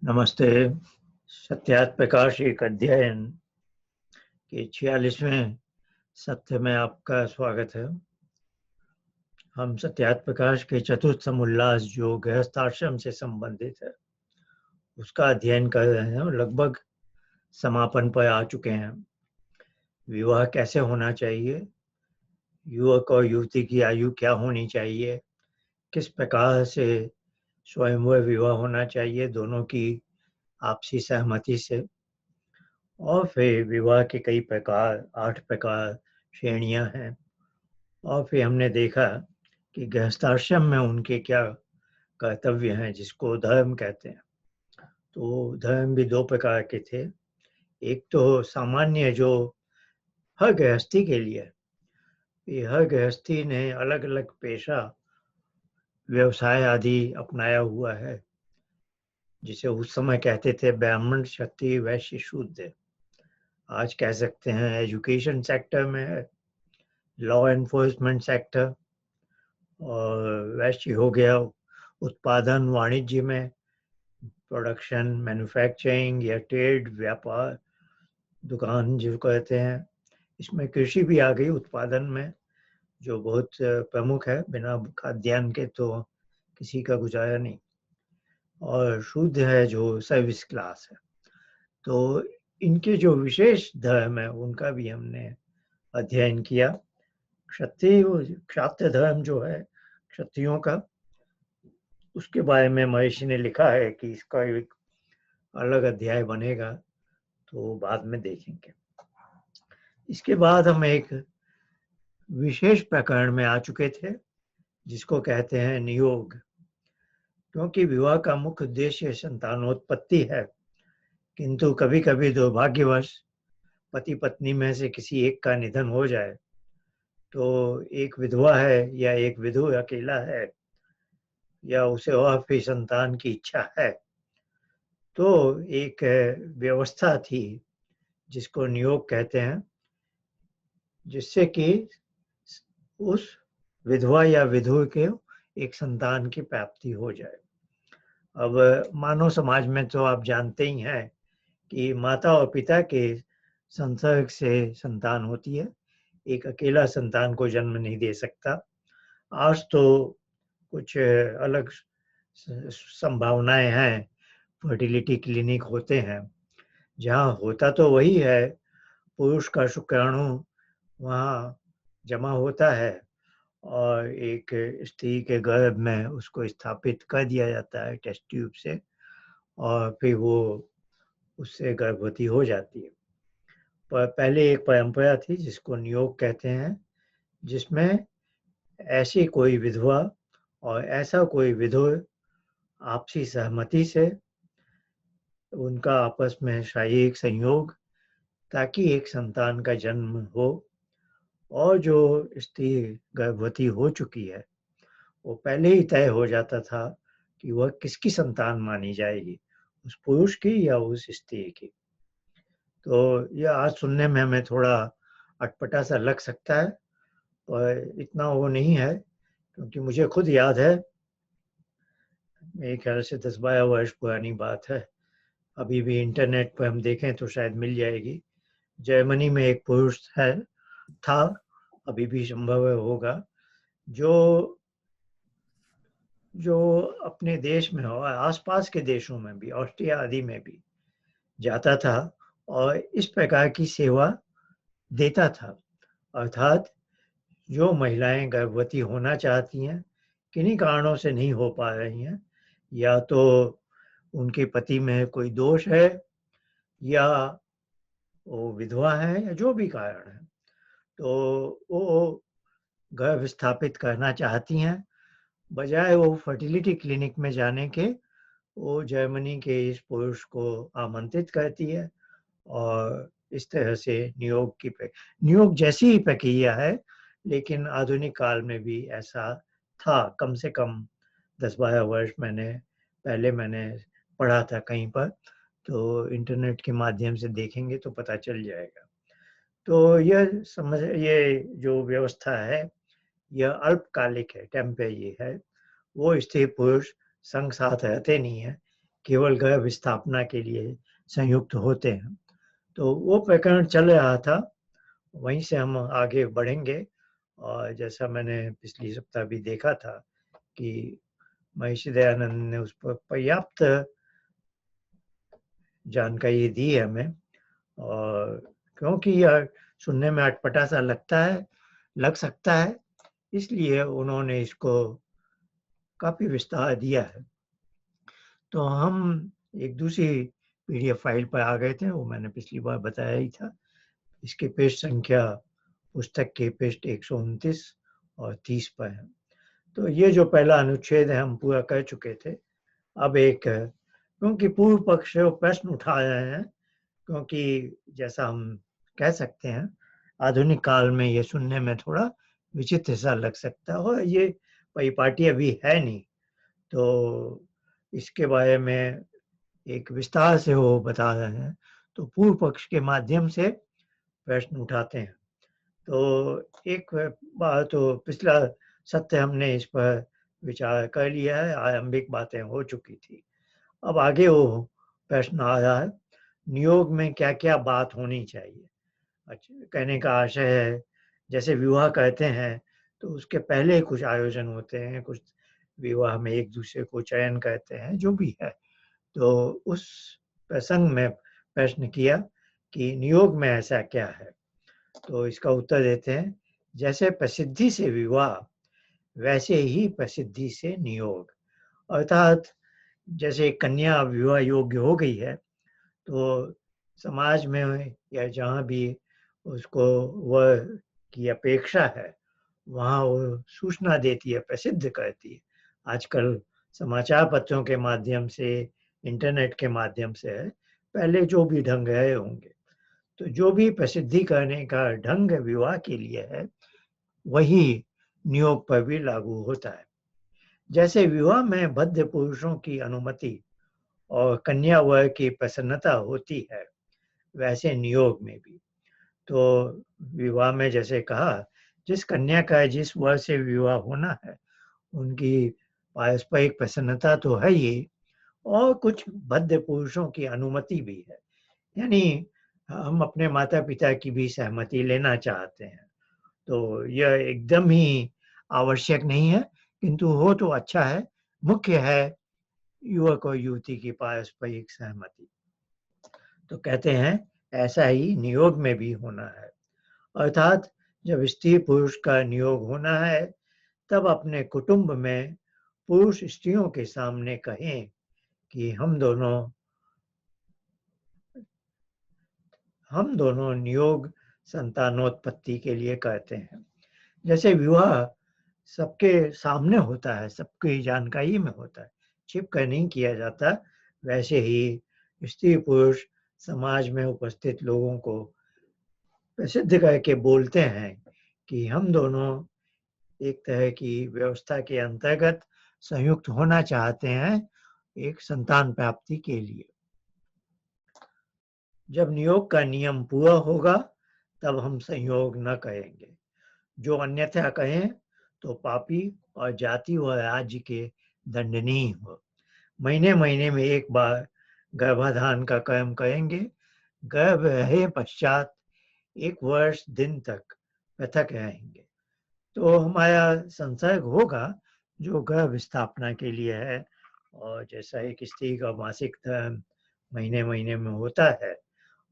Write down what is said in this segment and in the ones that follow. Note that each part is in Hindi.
नमस्ते। सत्यार्थ प्रकाश एक अध्ययन के 46वें सत्र में आपका स्वागत है। हम सत्यार्थ प्रकाश के चतुर्थ समुल्लास जो गृहस्थाश्रम से संबंधित है उसका अध्ययन कर रहे हैं और लगभग समापन पर आ चुके हैं। विवाह कैसे होना चाहिए, युवक और युवती की आयु क्या होनी चाहिए, किस प्रकार से स्वयंवर विवाह होना चाहिए दोनों की आपसी सहमति से, और फिर विवाह के कई प्रकार 8 प्रकार श्रेणियां हैं। और फिर हमने देखा कि गृहस्थाश्रम में उनके क्या कर्तव्य हैं जिसको धर्म कहते हैं। तो धर्म भी 2 प्रकार के थे। एक तो सामान्य जो हर गृहस्थी के लिए है। हर गृहस्थी ने अलग अलग पेशा व्यवसाय आदि अपनाया हुआ है, जिसे उस समय कहते थे ब्राह्मण, क्षत्रिय, वैश्य, शूद्र। आज कह सकते हैं एजुकेशन सेक्टर में है, लॉ एनफोर्समेंट सेक्टर, और वैश्य हो गया उत्पादन वाणिज्य में, प्रोडक्शन, मैन्युफैक्चरिंग या ट्रेड, व्यापार, दुकान जो कहते हैं। इसमें कृषि भी आ गई उत्पादन में, जो बहुत प्रमुख है। बिना खाद्यान्न के तो किसी का गुजारा नहीं। और शुद्ध है जो सर्विस क्लास है। तो इनके जो विशेष धर्म है उनका भी हमने अध्ययन किया। क्षत्रिय क्षात्र धर्म जो है क्षत्रियों का, उसके बारे में महर्षि ने लिखा है कि इसका एक अलग अध्याय बनेगा, तो बाद में देखेंगे। इसके बाद हम एक विशेष प्रकरण में आ चुके थे जिसको कहते हैं नियोग। क्योंकि विवाह का मुख्य उद्देश्य संतानोत्पत्ति है, किंतु कभी कभी दुर्भाग्यवश पति पत्नी में से किसी एक का निधन हो जाए, तो एक विधवा है या एक विधु अकेला है या उसे और फिर संतान की इच्छा है, तो एक व्यवस्था थी जिसको नियोग कहते हैं, जिससे कि उस विधवा या विधु के एक संतान की प्राप्ति हो जाए। अब मानव समाज में तो आप जानते ही हैं कि माता और पिता के संसर्ग से संतान होती है। एक अकेला संतान को जन्म नहीं दे सकता। आज तो कुछ अलग संभावनाएं हैं, फर्टिलिटी क्लिनिक होते हैं जहाँ होता तो वही है, पुरुष का शुक्राणु वहाँ जमा होता है और एक स्त्री के गर्भ में उसको स्थापित कर दिया जाता है टेस्ट ट्यूब से, और फिर वो उससे गर्भवती हो जाती है। पर पहले एक परंपरा थी जिसको नियोग कहते हैं, जिसमें ऐसी कोई विधवा और ऐसा कोई विधुर आपसी सहमति से उनका आपस में शारीरिक संयोग, ताकि एक संतान का जन्म हो। और जो स्त्री गर्भवती हो चुकी है वो पहले ही तय हो जाता था कि वह किसकी संतान मानी जाएगी, उस पुरुष की या उस स्त्री की। तो यह आज सुनने में हमें थोड़ा अटपटा सा लग सकता है, पर इतना वो नहीं है, क्योंकि मुझे खुद याद है, मेरे ख्याल से 10-12 वर्ष पुरानी बात है। अभी भी इंटरनेट पर हम देखें तो शायद मिल जाएगी। जर्मनी में एक पुरुष था, अभी भी संभव होगा, जो अपने देश में और आसपास के देशों में भी, ऑस्ट्रिया आदि में भी जाता था और इस प्रकार की सेवा देता था। अर्थात जो महिलाएं गर्भवती होना चाहती हैं, किन्हीं कारणों से नहीं हो पा रही हैं, या तो उनके पति में कोई दोष है, या वो विधवा है, या जो भी कारण है, तो वो गर्भ स्थापित करना चाहती हैं, बजाय वो फर्टिलिटी क्लिनिक में जाने के, वो जर्मनी के इस पुरुष को आमंत्रित करती है और इस तरह से नियोग जैसी ही प्रक्रिया है, लेकिन आधुनिक काल में भी ऐसा था। कम से कम 10-12 वर्ष पहले मैंने पढ़ा था कहीं पर, तो इंटरनेट के माध्यम से देखेंगे तो पता चल जाएगा। तो ये जो व्यवस्था है यह अल्पकालिक है, टेम्परेरी है। वो स्त्री पुरुष संग साथ रहते नहीं है, केवल गर्भ स्थापना के लिए संयुक्त होते हैं। तो वो प्रकरण चल रहा था, वहीं से हम आगे बढ़ेंगे। और जैसा मैंने पिछली सप्ताह भी देखा था कि महर्षि दयानंद ने उस पर पर्याप्त जानकारी दी है हमें, और क्योंकि यह सुनने में अटपटा सा लग सकता है, इसलिए उन्होंने इसको काफी विस्तार दिया है। तो हम एक दूसरी पीडीएफ फाइल पर आ गए थे, वो मैंने पिछली बार बताया ही था। इसके पृष्ठ संख्या पुस्तक के पृष्ठ 129 और 30 पर है। तो ये जो पहला अनुच्छेद है हम पूरा कर चुके थे। अब एक, क्योंकि पूर्व पक्ष वो प्रश्न उठा रहे हैं, क्योंकि जैसा हम कह सकते हैं आधुनिक काल में ये सुनने में थोड़ा विचित्र सा लग सकता है, और ये परिपाटी अभी है नहीं, तो इसके बारे में एक विस्तार से वो बता रहे हैं। तो पूर्व पक्ष के माध्यम से प्रश्न उठाते हैं। तो एक बार तो पिछला सत्र हमने इस पर विचार कर लिया है, आरंभिक बातें हो चुकी थी। अब आगे वो प्रश्न आ रहा है, नियोग में क्या क्या बात होनी चाहिए। अच्छा, कहने का आशय है जैसे विवाह कहते हैं तो उसके पहले कुछ आयोजन होते हैं, कुछ विवाह में एक दूसरे को चयन कहते हैं, जो भी है। तो उस प्रसंग में प्रश्न किया कि नियोग में ऐसा क्या है। तो इसका उत्तर देते हैं, जैसे प्रसिद्धि से विवाह वैसे ही प्रसिद्धि से नियोग। अर्थात जैसे कन्या विवाह योग्य हो गई है तो समाज में या जहाँ भी उसको वह की अपेक्षा है वहाँ वो सूचना देती है, प्रसिद्ध करती है। आजकल समाचार पत्रों के माध्यम से, इंटरनेट के माध्यम से है, पहले जो भी ढंग है होंगे। तो जो भी प्रसिद्धि करने का ढंग विवाह के लिए है वही नियोग पर भी लागू होता है। जैसे विवाह में बद्ध पुरुषों की अनुमति और कन्या वर की प्रसन्नता होती है, वैसे नियोग में भी। तो विवाह में जैसे कहा, जिस कन्या का जिस वर से विवाह होना है उनकी पारस्परिक प्रसन्नता तो है ही, और कुछ बद्ध पुरुषों की अनुमति भी है, यानी हम अपने माता पिता की भी सहमति लेना चाहते हैं। तो यह एकदम ही आवश्यक नहीं है, किंतु हो तो अच्छा है। मुख्य है युवक और युवती की पारस्परिक सहमति। तो कहते हैं ऐसा ही नियोग में भी होना है। अर्थात जब स्त्री पुरुष का नियोग होना है तब अपने कुटुंब में पुरुष स्त्रियों के सामने कहें कि हम दोनों नियोग संतानोत्पत्ति के लिए करते हैं। जैसे विवाह सबके सामने होता है, सबकी जानकारी में होता है, छिप कर नहीं किया जाता, वैसे ही स्त्री पुरुष समाज में उपस्थित लोगों को प्रसिद्ध करके बोलते हैं कि हम दोनों एक तरह की व्यवस्था के अंतर्गत संयुक्त होना चाहते हैं एक संतान प्राप्ति के लिए। जब नियोग का नियम पूरा होगा तब हम संयोग न करेंगे। जो अन्यथा कहें तो पापी और जाति व राज्य के दंडनीय हो। महीने महीने में एक बार गर्भाधान का कर्म करेंगे। गर्भ रहे पश्चात 1 वर्ष दिन तक पृथक रहेंगे। तो हमारा संसर्ग होगा जो गर्भ स्थापना के लिए है, और जैसा एक स्त्री का मासिक धर्म महीने महीने में होता है,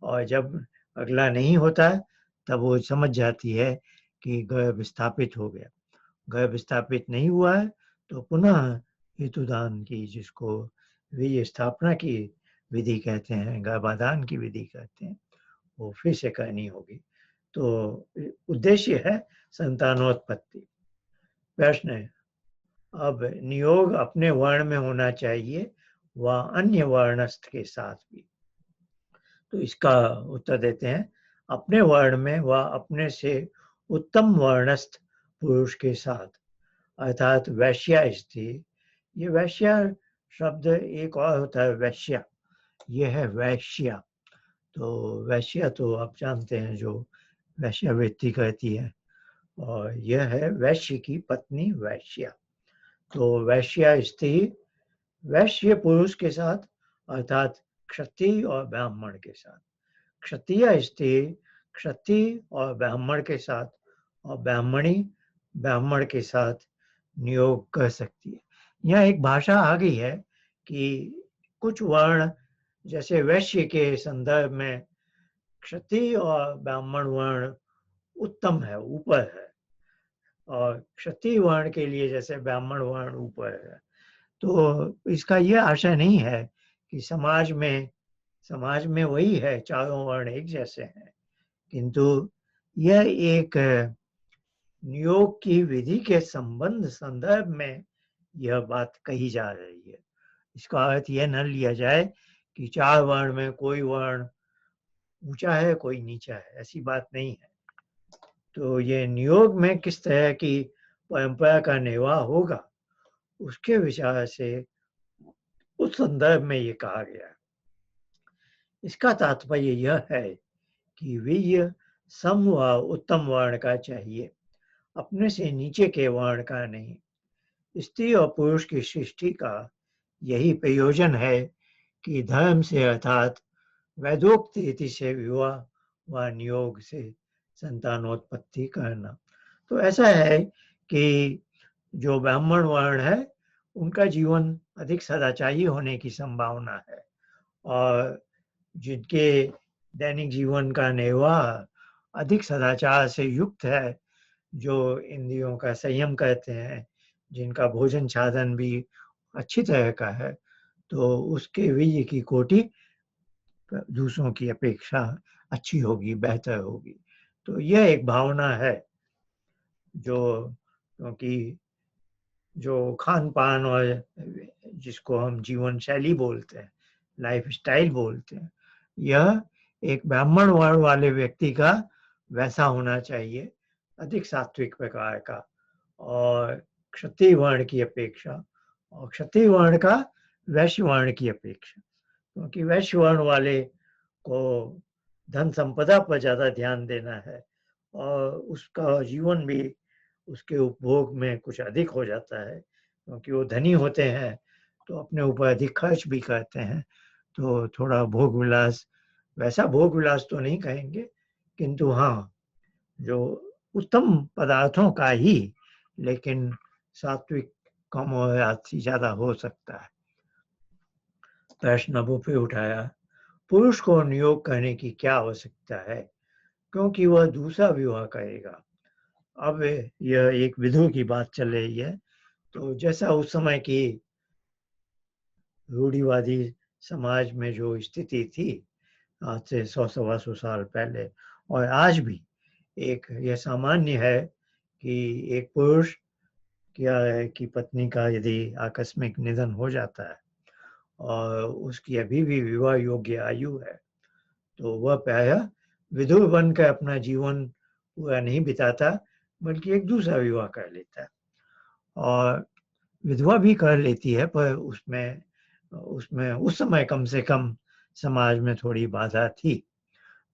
और जब अगला नहीं होता तब वो समझ जाती है कि गर्भ स्थापित हो गया। गर्भ स्थापित नहीं हुआ है तो पुनः हेतुदान की, जिसको वीर्य स्थापना की विधि कहते हैं, गर्भाधान की विधि कहते हैं, वो फिर से करनी होगी। तो उद्देश्य है संतानोत्पत्ति। प्रश्न है, अब नियोग अपने वर्ण में होना चाहिए व अन्य वर्णस्थ के साथ भी। तो इसका उत्तर देते हैं, अपने वर्ण में व अपने से उत्तम वर्णस्थ पुरुष के साथ, अर्थात वैश्या स्त्री। ये वैश्या शब्द एक और होता है वैश्या, ये है वैश्या। तो वैश्या तो आप जानते हैं जो वैश्यावृत्ति करती है, और यह है वैश्य की पत्नी वैश्या। तो वैश्या स्त्री वैश्य पुरुष के साथ अर्थात क्षत्रिय और ब्राह्मण के साथ। क्षत्रिय स्त्री क्षत्रिय और ब्राह्मण के साथ और ब्राह्मणी ब्राह्मण के साथ नियोग कर सकती है। यह एक भाषा आ गई है कि कुछ वर्ण जैसे वैश्य के संदर्भ में क्षत्रिय और ब्राह्मण वर्ण उत्तम है, ऊपर है, और क्षत्रिय वर्ण के लिए जैसे ब्राह्मण वर्ण ऊपर है। तो इसका यह आशय नहीं है कि समाज में वही है, चारों वर्ण एक जैसे हैं, किंतु यह एक नियोग की विधि के संदर्भ में यह बात कही जा रही है। इसका अर्थ यह न लिया जाए कि चार वर्ण में कोई वर्ण ऊंचा है कोई नीचा है, ऐसी बात नहीं है। तो ये नियोग में किस तरह की परंपरा का निर्वाह होगा उसके विचार से उस संदर्भ में ये कहा गया है। इसका तात्पर्य यह है कि वीर्य सम व उत्तम वर्ण का चाहिए, अपने से नीचे के वर्ण का नहीं। स्त्री और पुरुष की सृष्टि का यही प्रयोजन है कि धर्म से अर्थात वैदोक्त रीति से विवाह व नियोग से संतानोत्पत्ति करना। तो ऐसा है कि जो ब्राह्मण वर्ण है उनका जीवन अधिक सदाचारी होने की संभावना है, और जिनके दैनिक जीवन का निर्वाह अधिक सदाचार से युक्त है, जो इंद्रियों का संयम करते हैं, जिनका भोजन साधन भी अच्छी तरह का है, तो उसके वीर्य की कोटि दूसरों की अपेक्षा अच्छी होगी, बेहतर होगी। तो यह एक भावना है जो, क्योंकि जो खान पान और जिसको हम जीवन शैली बोलते हैं, लाइफ स्टाइल बोलते हैं, यह एक ब्राह्मण वर्ण वाले व्यक्ति का वैसा होना चाहिए, अधिक सात्विक प्रकार का, और क्षत्रिय वर्ण की अपेक्षा, और क्षत्रिय वर्ण का वैश्य वर्ण की अपेक्षा, क्योंकि वैश्य वर्ण वाले को धन संपदा पर ज्यादा ध्यान देना है और उसका जीवन भी उसके उपभोग में कुछ अधिक हो जाता है, क्योंकि वो धनी होते हैं तो अपने ऊपर अधिक खर्च भी करते हैं। तो थोड़ा भोग विलास, वैसा भोग विलास तो नहीं कहेंगे, किंतु हाँ, जो उत्तम पदार्थों का ही, लेकिन सात्विक कम और आदि ज्यादा हो सकता है। प्रश्न अब फिर उठाया, पुरुष को नियोग करने की क्या आवश्यकता है, क्योंकि वह दूसरा विवाह करेगा। अब यह एक विधु की बात चल रही है। तो जैसा उस समय की रूढ़िवादी समाज में जो स्थिति थी, आज से 100-125 साल पहले, और आज भी एक यह सामान्य है कि एक पुरुष क्या है कि पत्नी का यदि आकस्मिक निधन हो जाता है और उसकी अभी भी विवाह योग्य आयु है, तो वह प्रायः विधु बनकर अपना जीवन पूरा नहीं बिताता, बल्कि एक दूसरा विवाह कर लेता है। और विधवा भी कर लेती है, पर उसमें उसमें उस समय कम से कम समाज में थोड़ी बाधा थी।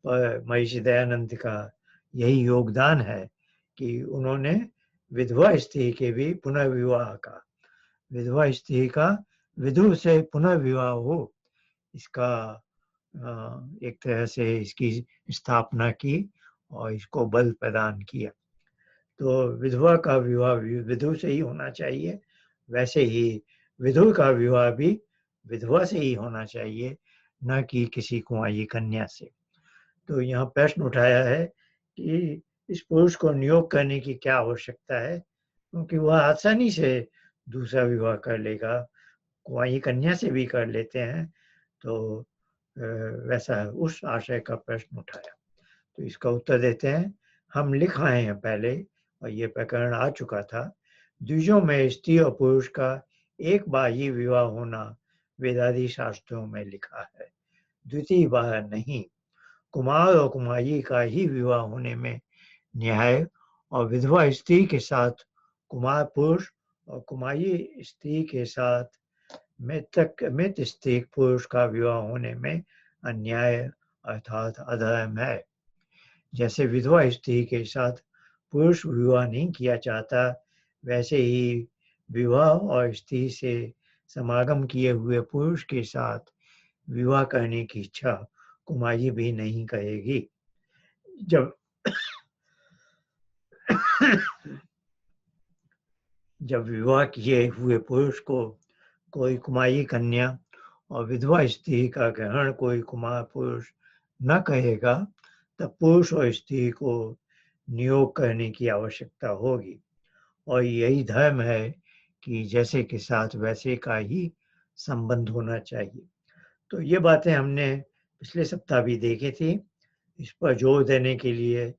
पर महर्षि दयानंद का यही योगदान है कि उन्होंने विधवा स्त्री के भी पुनर्विवाह का, विधवा स्त्री का विधु से पुनर्विवाह हो, इसका एक तरह से इसकी स्थापना की और इसको बल प्रदान किया। तो विधवा का विवाह विधु से ही होना चाहिए, वैसे ही विधु का विवाह भी विधवा से ही होना चाहिए, न कि किसी कुंवारी कन्या से। तो यहाँ प्रश्न उठाया है कि इस पुरुष को नियोग करने की क्या आवश्यकता है, क्योंकि वह आसानी से दूसरा विवाह कर लेगा, कुंवारी कन्या से भी कर लेते हैं। तो वैसा उस आशय का प्रश्न उठाया। तो इसका उत्तर देते हैं, हम लिख आए हैं पहले, और ये प्रकरण आ चुका था। द्विजों में स्त्री और पुरुष का एक बार ही विवाह होना वेदादि शास्त्रों में लिखा है, द्वितीय बार नहीं। कुमार और कुमारी का ही विवाह होने में न्याय, और विधवा स्त्री के साथ कुमार पुरुष और कुमारी स्त्री के साथ मृत स्त्री पुरुष का विवाह होने में अन्याय अर्थात अधर्म है। जैसे विधवा स्त्री के साथ पुरुष विवाह नहीं किया चाहता, वैसे ही विवाह और स्त्री से समागम किए हुए पुरुष के साथ विवाह करने की इच्छा कुमारी भी नहीं करेगी। जब जब विवाह किए हुए पुरुष को कोई कुमारी कन्या और विधवा स्त्री का ग्रहण कोई कुमार पुरुष न कहेगा, तब पुरुष और स्त्री को नियोग करने की आवश्यकता होगी। और यही धर्म है कि जैसे के साथ वैसे का ही संबंध होना चाहिए। तो ये बातें हमने पिछले सप्ताह भी देखी थी। इस पर जोर देने के लिए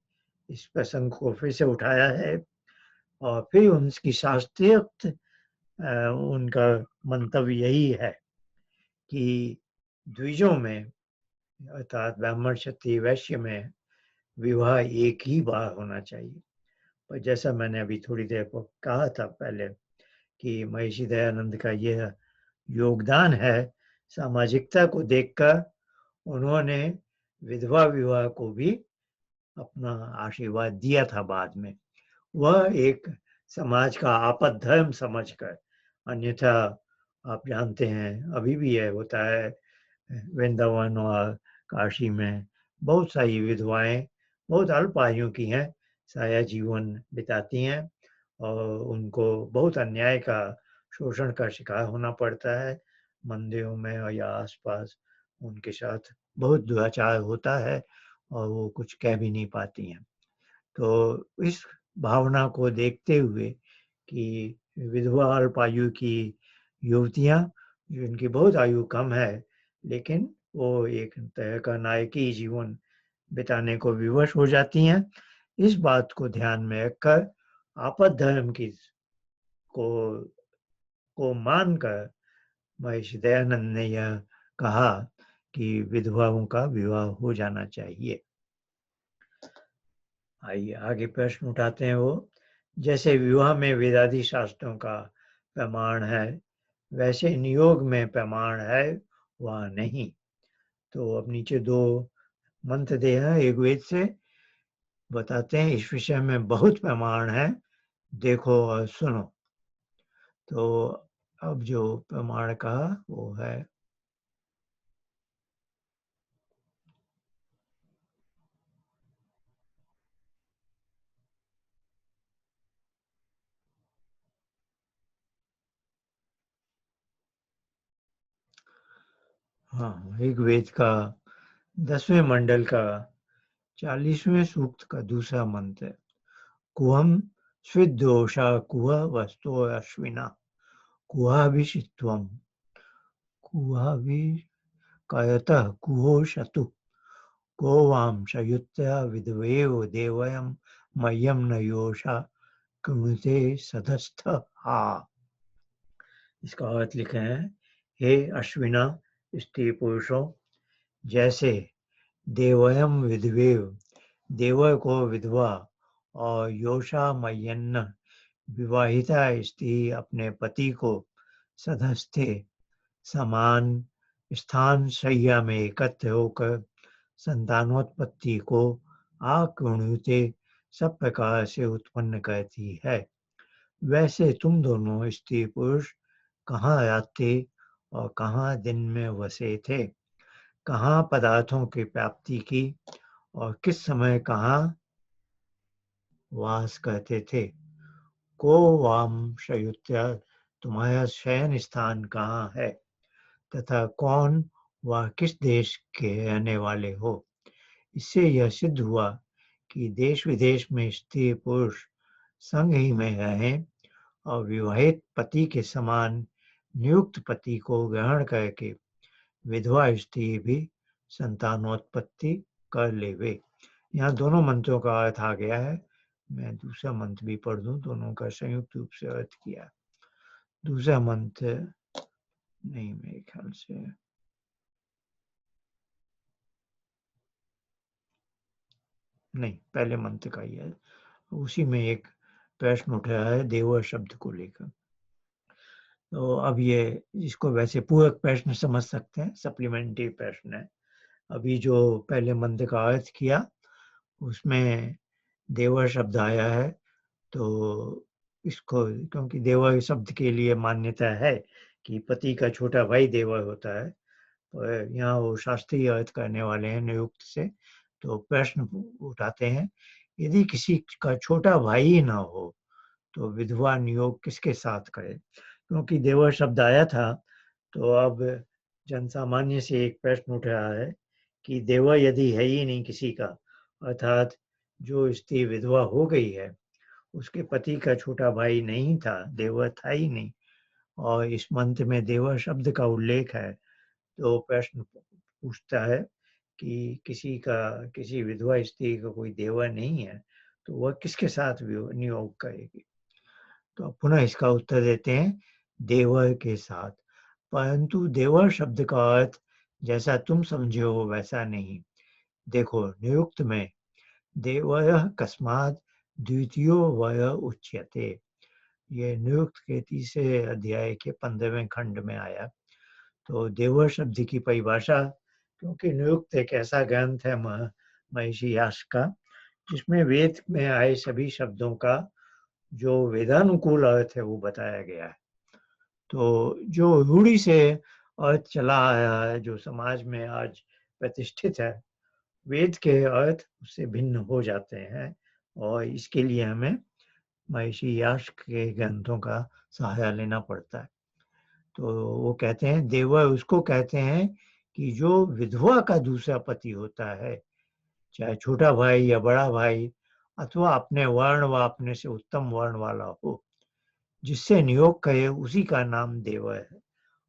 इस प्रसंग को फिर से उठाया है और फिर उनकी शास्त्रीय उनका मंतव्य यही है कि द्विजों में अर्थात ब्राह्मण क्षत्रिय वैश्य में विवाह एक ही बार होना चाहिए। पर जैसा मैंने अभी थोड़ी देर को कहा था पहले कि महर्षि दयानंद का यह योगदान है, सामाजिकता को देखकर उन्होंने विधवा विवाह को भी अपना आशीर्वाद दिया था बाद में। वह एक समाज का आपद धर्म समझकर, अन्यथा आप जानते हैं अभी भी यह होता है वृंदावन और काशी में बहुत सारी विधवाएं बहुत अल्प आयु की हैं, साया जीवन बिताती हैं और उनको बहुत अन्याय का शोषण का शिकार होना पड़ता है। मंदिरों में और या आसपास उनके साथ बहुत दुराचार होता है और वो कुछ कह भी नहीं पाती हैं। तो इस भावना को देखते हुए कि विधवा अल्प आयु की युवतियां जिनकी बहुत आयु कम है लेकिन वो एक तरह का नायकी जीवन बिताने को विवश हो जाती हैं, इस बात को ध्यान में रखकर आपद धर्म की को मानकर महर्षि दयानंद ने यह कहा कि विधवाओं का विवाह हो जाना चाहिए। आइए आगे प्रश्न उठाते हैं। वो जैसे विवाह में वेदादि शास्त्रों का प्रमाण है, वैसे नियोग में प्रमाण है वह नहीं। तो अब नीचे दो मंत्र दे हैं ऋग्वेद से, बताते हैं इस विषय में बहुत प्रमाण है, देखो और सुनो। तो अब जो प्रमाण कहा वो है हाँ, ऋग्वेद का 10वें मंडल का 40वें सूक्त का दूसरा मंत्र है, कुहम स्विद्दोषा कुह वस्तो अश्विना कुहाभिषित्वम कुहाभिकायतः कुहोषतु को वाम सयुत्या विधवेव देवयम मह्यम न योषा कृणुते सधस्थ हा। इसका अर्थ लिखे हैं, हे अश्विना स्त्री पुरुषों, जैसे देवयम विधवेव देव को विधवा और योषा मय्यन्न विवाहिता स्त्री अपने पति को सधस्थे समान स्थान शय्या में एकत्र होकर संतानोत्पत्ति को आकृण्यते सब प्रकार से उत्पन्न करती है, वैसे तुम दोनों स्त्री पुरुष कहाँ रात्रि और कहाँ दिन में वसे थे, कहाँ पदार्थों की प्राप्ति की और किस समय कहाँ वास करते थे, को वाम शयुत्या तुम्हारा शयन स्थान कहाँ है तथा कौन व किस देश के रहने वाले हो। इससे यह सिद्ध हुआ कि देश विदेश में स्त्री पुरुष संग ही में रहें और विवाहित पति के समान नियुक्त पति को ग्रहण करके विधवा स्त्री भी संतानोत्पत्ति कर लेवे। यहाँ दोनों मंत्रों का अर्थ आ गया है, मैं दूसरा मंत्र भी पढ़ दूं, दोनों का संयुक्त रूप से अर्थ किया। दूसरा मंत्र नहीं, मेरे ख्याल से नहीं, पहले मंत्र का ही है, उसी में एक प्रश्न उठ रहा है देव शब्द को लेकर। तो अब ये इसको वैसे पूरक प्रश्न समझ सकते हैं, सप्लीमेंट्री प्रश्न है। अभी जो पहले मंत्र का अर्थ किया उसमें देवर शब्द आया है, तो इसको क्योंकि देवर शब्द के लिए मान्यता है कि पति का छोटा भाई देवर होता है, यहाँ वो शास्त्रीय अर्थ करने वाले हैं नियुक्त से, तो प्रश्न उठाते हैं, यदि किसी का छोटा भाई ही ना हो तो विधवा नियोग किसके साथ करे? क्योंकि देवर शब्द आया था, तो अब जन सामान्य से एक प्रश्न उठ रहा है कि देवर यदि है ही नहीं किसी का, अर्थात जो स्त्री विधवा हो गई है उसके पति का छोटा भाई नहीं था, देवर था ही नहीं, और इस मंत्र में देवर शब्द का उल्लेख है, तो प्रश्न पूछता है कि किसी विधवा स्त्री का कोई देवर नहीं है तो वह किसके साथ नियोग करेगी? तो पुनः इसका उत्तर देते हैं, देवर के साथ। परंतु देवर शब्द का अर्थ जैसा तुम समझे हो वैसा नहीं। देखो, नियुक्त में देवयः कस्मात् द्वितीयो वय उच्यते, ये नियुक्त के 3 अध्याय के 15वें खंड में आया। तो देवर शब्द की परिभाषा, क्योंकि नियुक्त एक ऐसा ग्रंथ है महर्षि व्यास का, जिसमें वेद में आए सभी शब्दों का जो वेदानुकूल अर्थ है वो बताया गया है। तो जो रूढ़ी से अर्थ चला आया है, जो समाज में आज प्रतिष्ठित है, वेद के अर्थ उससे भिन्न हो जाते हैं, और इसके लिए हमें महर्षि व्यास के ग्रंथों का सहारा लेना पड़ता है। तो वो कहते हैं, देवर उसको कहते हैं कि जो विधवा का दूसरा पति होता है, चाहे छोटा भाई या बड़ा भाई, अथवा अपने वर्ण व अपने से उत्तम वर्ण वाला हो, जिससे नियोग करे उसी का नाम देवर है।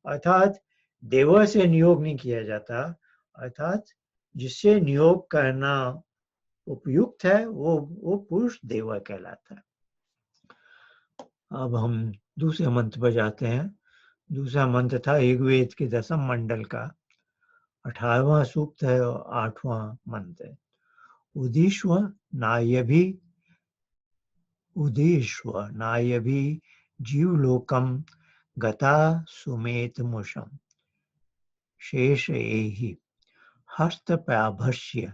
अर्थात देवर से नियोग नहीं किया जाता, अर्थात जिससे नियोग करना उपयुक्त है वो पुरुष देवर कहलाता है। अब हम दूसरे मंत्र पर जाते हैं। दूसरा मंत्र था ऋग्वेद के 10वें मंडल का 18वां सूक्त है और 8वां मंत्र है। उदीश्व नायभि जीवलोकम गता सुमेत मुषम शेष एहि हस्तप्राभस्य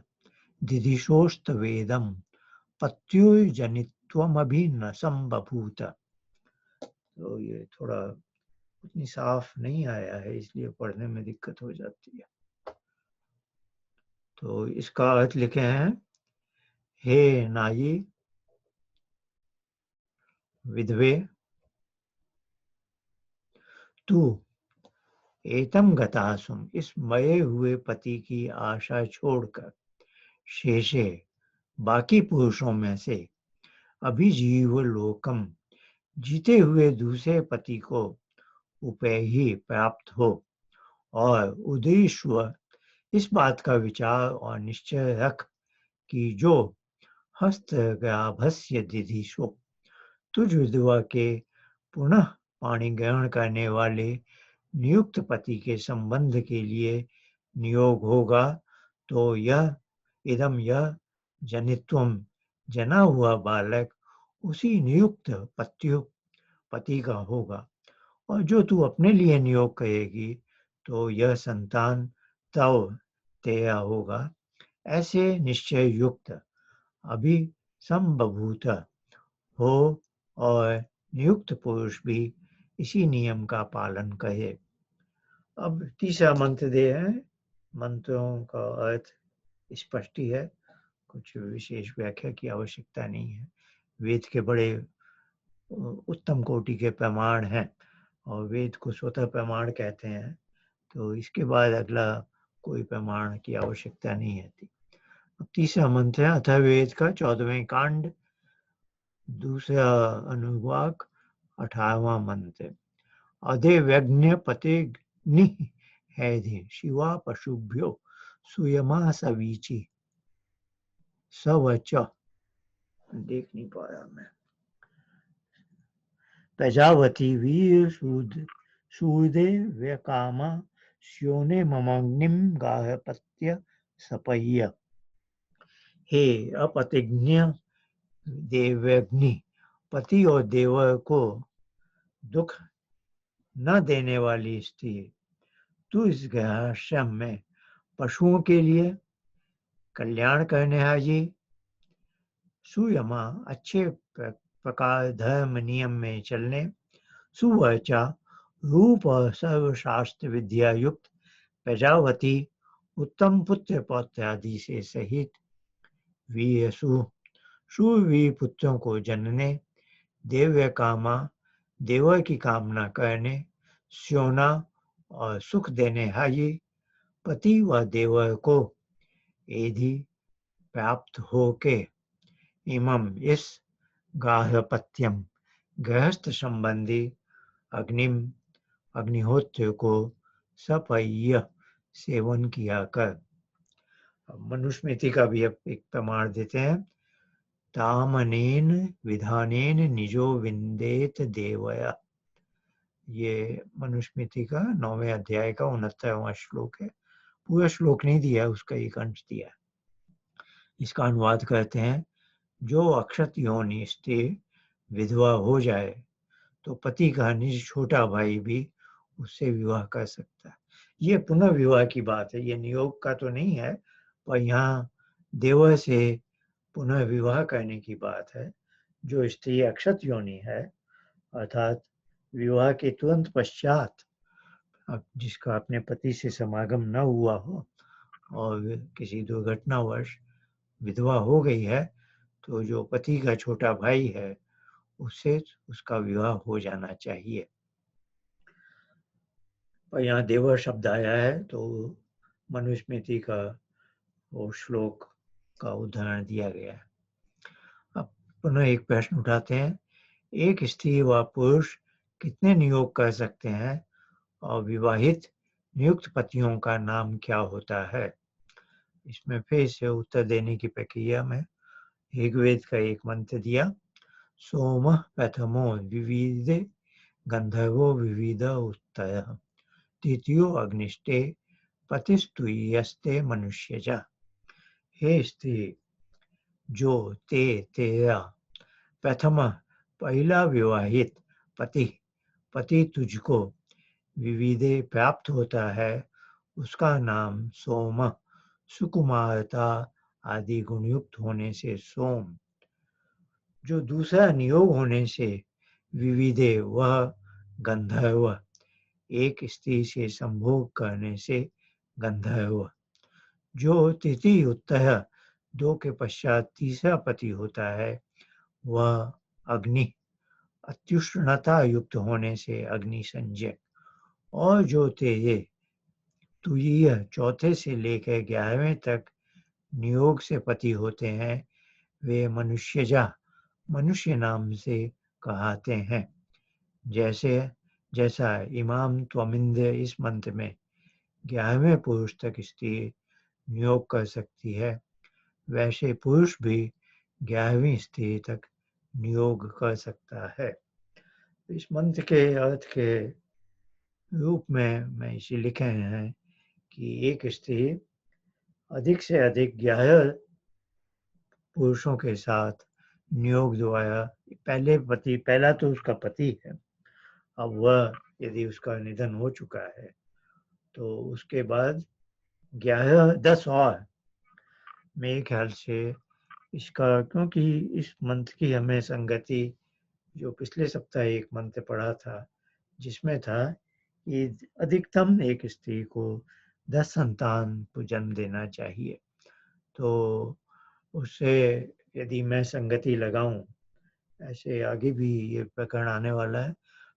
दिदिशोस्त वेदम पत्युर्जनित्वमभिन्न बभूत। तो ये थोड़ा उतनी साफ नहीं आया है, इसलिए पढ़ने में दिक्कत हो जाती है। तो इसका अर्थ लिखे हैं, हे नाई विधवे, तू एतम गतासुम, इस मरे हुए पति की आशा छोड़कर, शेषे बाकी पुरुषों में से, अभिजीव लोकम, जीते हुए दूसरे पति को उपेयी प्राप्त हो, और उद्देश्य इस बात का विचार और निश्चय रख कि जो हस्तग्राभस्य दिदिशो, तुझ विधवा के पुनः पाणी ग्रहण करने वाले नियुक्त पति के संबंध के लिए नियोग होगा, तो यह जनित्वम, जना हुआ बालक उसी नियुक्त पति का होगा, और जो तू अपने लिए नियोग करेगी तो यह संतान तव तेरा होगा। ऐसे निश्चय युक्त अभी संबभूत हो, और नियुक्त पुरुष भी इसी नियम का पालन करे। अब तीसरा मंत्र दे है। मंत्रों का अर्थ स्पष्ट ही है, कुछ विशेष व्याख्या की आवश्यकता नहीं है। वेद के बड़े उत्तम कोटि के प्रमाण हैं, और वेद को स्वतः प्रमाण कहते हैं, तो इसके बाद अगला कोई प्रमाण की आवश्यकता नहीं है। अब तीसरा मंत्र है अथर्ववेद का 14वें कांड, दूसरा अनुवाक 18वां मंत्र। अधे व्यज्ञ पतिग्नि हैधि शिवा पशुभ्यो सुयमा सवीची सवच, देख नहीं पाया मैं, प्रजावती वीर सूदे व्यकामा स्योने ममग्निम गाहपत्य सपय्य। हे अपतिज्ञ देवग्नि, पति और देवर को दुख न देने वाली स्त्री, तू इस गृहस्थाश्रम में पशुओं के लिए कल्याण करने आई, सुयमा अच्छे प्रकार धर्म नियम में चलने, सुवर्चा रूप और सर्वशास्त्र विद्या युक्त प्रजावती उत्तम पुत्र पौत्र आदि से सहित वीयसु सुवी पुत्रों को जनने, देव्य कामा देव की कामना करने, स्योना और सुख देने हाई पति व देव को एधि प्राप्त हो के इमम इस गार्हपत्यम गृहस्थ संबंधी अग्निम अग्निहोत्र को सपय्य सेवन किया कर। मनुस्मृति का भी एक प्रमाण देते हैं। तामनेन विधानेन निजो विंदेत देवया, ये मनुस्मृति का 9वें अध्याय का 69वां श्लोक है। पूरा श्लोक नहीं दिया, उसका एक अंश दिया। इसका अनुवाद करते हैं, जो अक्षत योनि स्त्री विधवा हो जाए तो पति का निज छोटा भाई भी उससे विवाह कर सकता है। ये पुनः विवाह की बात है, ये नियोग का तो नहीं है, पर यहाँ देव से पुनः विवाह करने की बात है। जो स्त्री अक्षत योनि है, अर्थात विवाह के तुरंत पश्चात जिसका अपने पति से समागम न हुआ हो और किसी दुर्घटनावश विधवा हो गई है, तो जो पति का छोटा भाई है उससे उसका विवाह हो जाना चाहिए। और यहाँ देव शब्द आया है तो मनुस्मृति का वो श्लोक का उदाहरण दिया गया है। अब पुनः एक प्रश्न उठाते हैं, एक स्त्री व पुरुष कितने नियोग कर सकते हैं और विवाहित नियुक्त पतियों का नाम क्या होता है? इसमें फिर से उत्तर देने की प्रक्रिया में ऋग्वेद का एक मंत्र दिया, सोम प्रथमो विविधे गंधर्वो विविध उत्तरः तृतीयो अग्निष्टे पतिस्तुयस्ते मनुष्यजा। हे स्त्री, जो तेरा प्रथम पहला विवाहित पति तुझको विविधे प्राप्त होता है, उसका नाम सोम सुकुमारता आदि गुणयुक्त होने से सोम। जो दूसरा नियोग होने से विविधे वह गंधर्व, एक स्त्री से संभोग करने से गंधर्व। जो तृतीय उत्तर दो के पश्चात तीसरा पति होता है वह अग्नि, अत्युष्णता युक्त होने से अग्नि संज्ञक। और जो तेरे तुरीय चौथे से लेकर 11वें तक नियोग से पति होते हैं, वे मनुष्यजा मनुष्य नाम से कहते हैं। जैसा इमाम त्वमिंद्र इस मंत्र में 11वें पुरुष तक स्त्री नियोग कर सकती है, वैसे पुरुष भी 11वीं स्त्री तक नियोग कर सकता है। इस मंत्र के अर्थ के रूप में मैं इसे लिखे हैं कि एक स्त्री अधिक से अधिक 11 पुरुषों के साथ नियोग द्वारा पहला तो उसका पति है, अब वह यदि उसका निधन हो चुका है तो उसके बाद 10 और मेरे ख्याल से इसका, क्योंकि इस मंत्र की हमें संगति जो पिछले सप्ताह एक मंत्र पढ़ा था जिसमें था कि अधिकतम एक स्त्री को 10 संतान को जन्म देना चाहिए, तो उससे यदि मैं संगति लगाऊं, ऐसे आगे भी ये प्रकरण आने वाला है,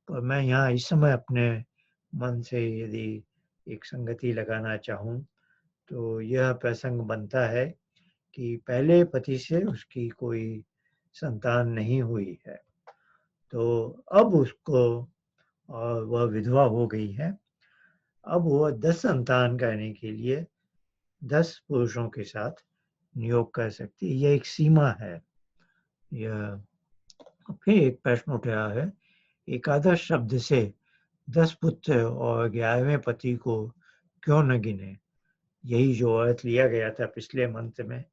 पर मैं यहाँ इस समय अपने मन से यदि एक संगति लगाना चाहूं तो यह प्रसंग बनता है कि पहले पति से उसकी कोई संतान नहीं हुई है, तो अब उसको, और वह विधवा हो गई है, अब वह 10 संतान करने के लिए 10 पुरुषों के साथ नियोग कर सकती है। यह एक सीमा है। यह फिर एक प्रश्न उठ रहा है, एकादश शब्द से 10 पुत्र और 11वें पति को क्यों न गिने? यही जो अर्थ लिया गया था पिछले मंत्र में।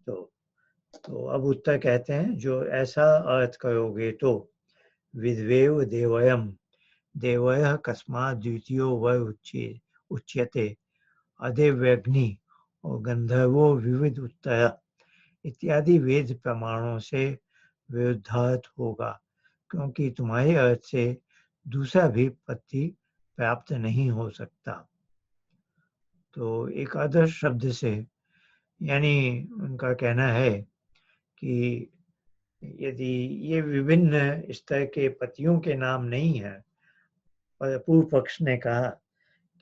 तो अब उत्तर कहते हैं, जो ऐसा अर्थ करोगे तो विद्वेव देवयम देवयः कस्मात् द्वितीयो वर उच्यते अदेव्यग्नि और गंधर्वो विविध उत्तर इत्यादि वेद प्रमाणों से विरुद्धार्थ होगा, क्योंकि तुम्हारे अर्थ से दूसरा भी पति प्राप्त नहीं हो सकता। तो एकादश शब्द से यानी उनका कहना है कि यदि ये विभिन्न स्तर के पतियों के नाम नहीं हैं, पूर्व पक्ष ने कहा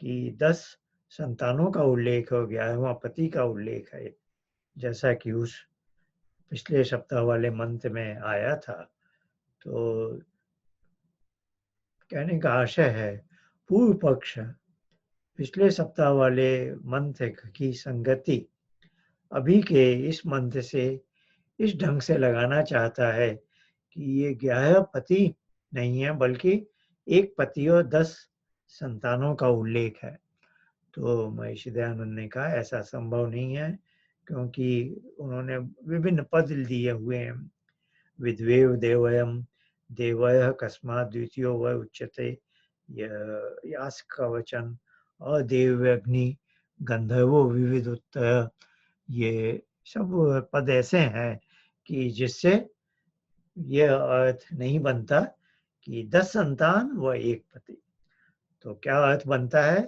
कि 10 संतानों का उल्लेख हो गया है, वहाँ पति का उल्लेख है, जैसा कि उस पिछले सप्ताह वाले मंत्र में आया था। तो कहने का आशय है, पूर्व पक्ष पिछले सप्ताह वाले मंत्र की संगति अभी के इस मंत्र से इस ढंग से लगाना चाहता है कि ये 11 पति नहीं है, बल्कि एक पति और 10 संतानों का उल्लेख है। तो महर्षि दयानंद ने कहा ऐसा संभव नहीं है, क्योंकि उन्होंने विभिन्न पद दिए हुए हैं। विद्वेव देवयम देवय कस्मात् द्वितीयो व उच्यते, यास का वचन, अदेव अग्नि गंधर्वो विविधोत्तर, ये सब पद ऐसे हैं कि जिससे यह अर्थ नहीं बनता कि 10 संतान व एक पति। तो क्या अर्थ बनता है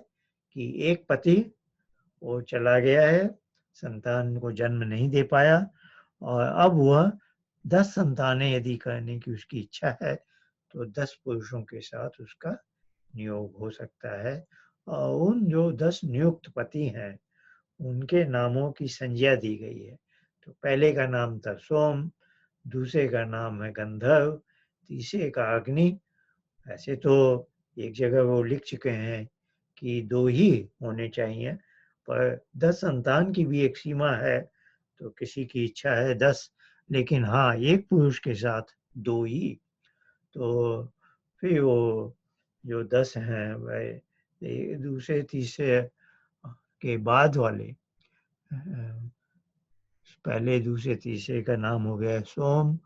कि एक पति वो चला गया है, संतान को जन्म नहीं दे पाया, और अब वह 10 संतानें यदि करने की उसकी इच्छा है तो 10 पुरुषों के साथ उसका नियोग हो सकता है। और उन जो 10 नियुक्त पति हैं उनके नामों की संज्ञा दी गई है। तो पहले का नाम था सोम, दूसरे का नाम है गंधर्व, तीसरे का अग्नि। ऐसे तो एक जगह वो लिख चुके हैं कि 2 ही होने चाहिए, पर 10 संतान की भी एक सीमा है। तो किसी की इच्छा है 10, लेकिन हाँ, एक पुरुष के साथ 2 ही। तो फिर वो जो 10 हैं वह दूसरे तीसरे के बाद वाले, पहले दूसरे तीसरे का नाम हो गया सोम,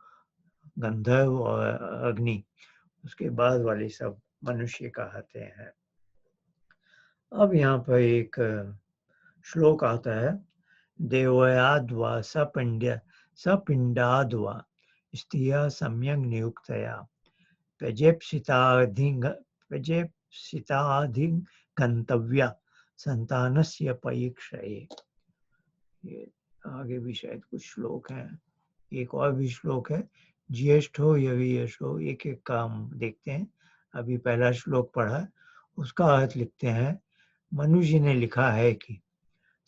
गंधर्व और अग्नि। उसके बाद वाले सब मनुष्य कहते हैं। अब यहाँ पर एक श्लोक आता है, देवयाद्वा सपिंडाद्वा स्त्रिया सम्यक नियुक्तया प्रजेप्सिताधिगंतव्या संतानस्य परीक्षये। ये आगे भी शायद कुछ श्लोक हैं, एक और भी श्लोक है, ज्येष्ठो यवीयशो। एक एक का हम देखते हैं। अभी पहला श्लोक पढ़ा, उसका अर्थ लिखते हैं। मनु जी ने लिखा है कि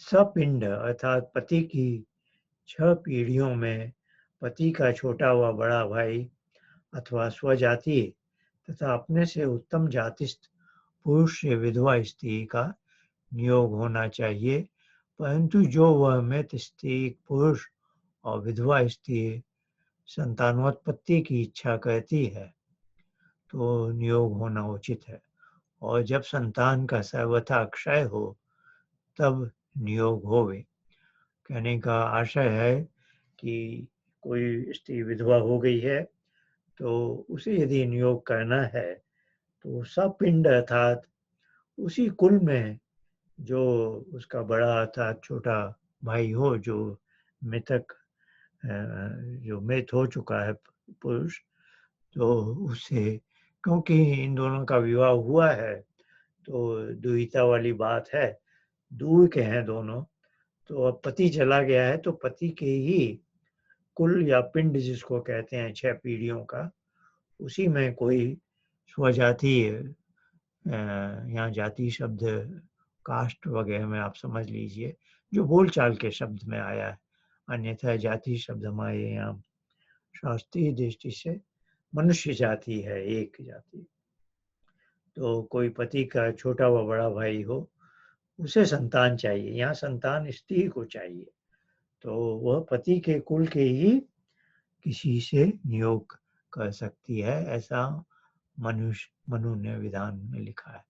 सपिंड अर्थात पति की 6 पीढ़ियों में पति का छोटा व बड़ा भाई अथवा स्वजाति तथा अपने से उत्तम जातिस्थ पुरुष से विधवा स्त्री का नियोग होना चाहिए, परंतु जो वह मृत स्त्री पुरुष और विधवा स्त्री संतानोत्पत्ति की इच्छा करती है तो नियोग होना उचित है, और जब संतान का सर्वथा क्षय हो तब नियोग होवे। कहने का आशय है कि कोई स्त्री विधवा हो गई है तो उसे यदि नियोग करना है तो सपिंड अर्थात उसी कुल में जो उसका बड़ा अर्थात छोटा भाई हो, जो मृतक जो मृत हो चुका है पुरुष, तो उससे, क्योंकि इन दोनों का विवाह हुआ है तो दुहिता वाली बात है, दूर के हैं दोनों। तो अब पति चला गया है तो पति के ही कुल या पिंड जिसको कहते हैं 6 पीढ़ियों का, उसी में कोई स्वजाति, यहाँ जाति शब्द कास्ट वगैरह में आप समझ लीजिए जो बोलचाल के शब्द में आया है, अन्यथा जाति शब्द हमारे यहाँ शास्त्रीय दृष्टि से मनुष्य जाति है, एक जाति। तो कोई पति का छोटा व बड़ा भाई हो, उसे संतान चाहिए, यहाँ संतान स्त्री को चाहिए, तो वह पति के कुल के ही किसी से नियोग कर सकती है, ऐसा मनु ने विधान में लिखा है।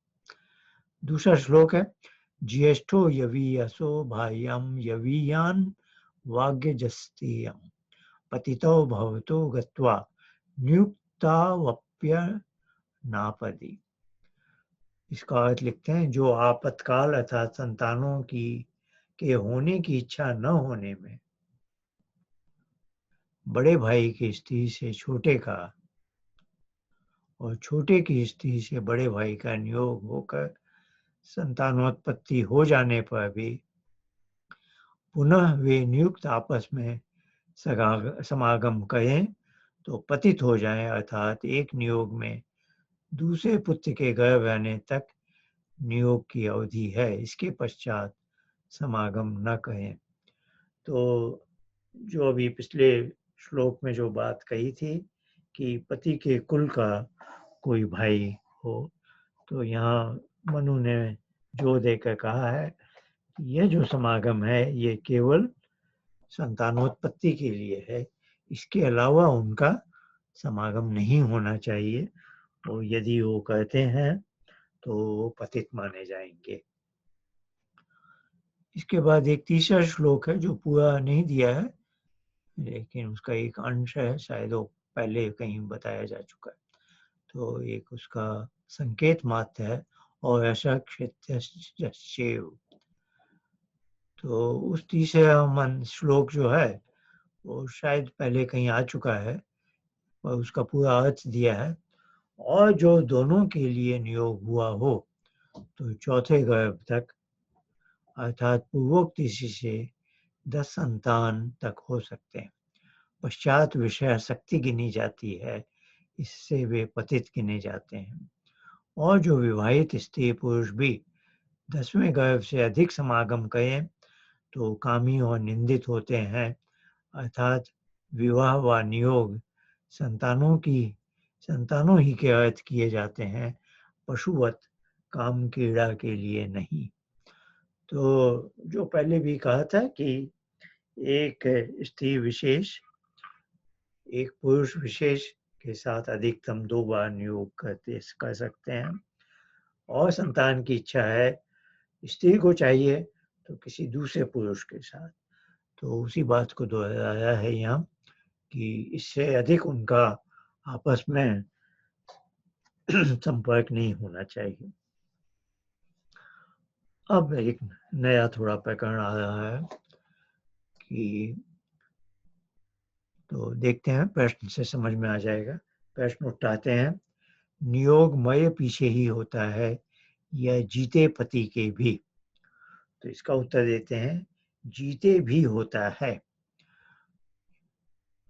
दूसरा श्लोक है, ज्येष्ठो यवीयसो भायम यवीयान वाग्यजस्तेयम पतितो भवतो गत्वा नियुक्तावप्य नापदी। इसका अर्थ लिखते हैं, जो आपातकाल अर्थात संतानों की के होने की इच्छा न होने में बड़े भाई की स्त्री से छोटे का और छोटे की स्त्री से बड़े भाई का नियोग होकर संतानोत्पत्ति हो जाने पर भी पुनः वे नियुक्त आपस में समागम करें तो पतित हो जाएं, अर्थात एक नियोग में दूसरे पुत्र के गर्भ रहने तक नियोग की अवधि है, इसके पश्चात समागम न करें। तो जो अभी पिछले श्लोक में जो बात कही थी कि पति के कुल का कोई भाई हो, तो यहाँ मनु ने जोर देकर कहा है कि यह जो समागम है ये केवल संतानोत्पत्ति के लिए है, इसके अलावा उनका समागम नहीं होना चाहिए, और यदि वो कहते हैं तो वो पतित माने जाएंगे। इसके बाद एक तीसरा श्लोक है जो पूरा नहीं दिया है, लेकिन उसका एक अंश है, शायद वो पहले कहीं बताया जा चुका है, तो एक उसका संकेत मात्र है, और ऐसा क्षेत्र। तो उस तीसरा श्लोक जो है वो शायद पहले कहीं आ चुका है और उसका पूरा अर्थ दिया है। और जो दोनों के लिए नियोग हुआ हो तो चौथे गर्भ तक, अर्थात पूर्वोक्त इसी से 10 संतान तक हो सकते हैं। पश्चात विषय शक्ति गिनी जाती है, इससे वे पतित गिने जाते हैं। और जो विवाहित स्त्री पुरुष भी 10वें गर्भ से अधिक समागम करें तो कामी और निंदित होते हैं, अर्थात विवाह व नियोग संतानों ही के अर्थ किए जाते हैं, पशुवत काम क्रीड़ा के लिए नहीं। तो जो पहले भी कहा था कि एक स्त्री विशेष एक पुरुष विशेष के साथ अधिकतम 2 बार नियोग कर सकते हैं, और संतान की इच्छा है स्त्री को चाहिए तो किसी दूसरे पुरुष के साथ, तो उसी बात को दोहराया है यहाँ कि इससे अधिक उनका आपस में संपर्क नहीं होना चाहिए। अब एक नया थोड़ा प्रकरण आ रहा है कि, तो देखते हैं, प्रश्न से समझ में आ जाएगा। प्रश्न उठाते हैं, नियोग मरे पीछे ही होता है या जीते पति के भी? तो इसका उत्तर देते हैं, जीते भी होता है।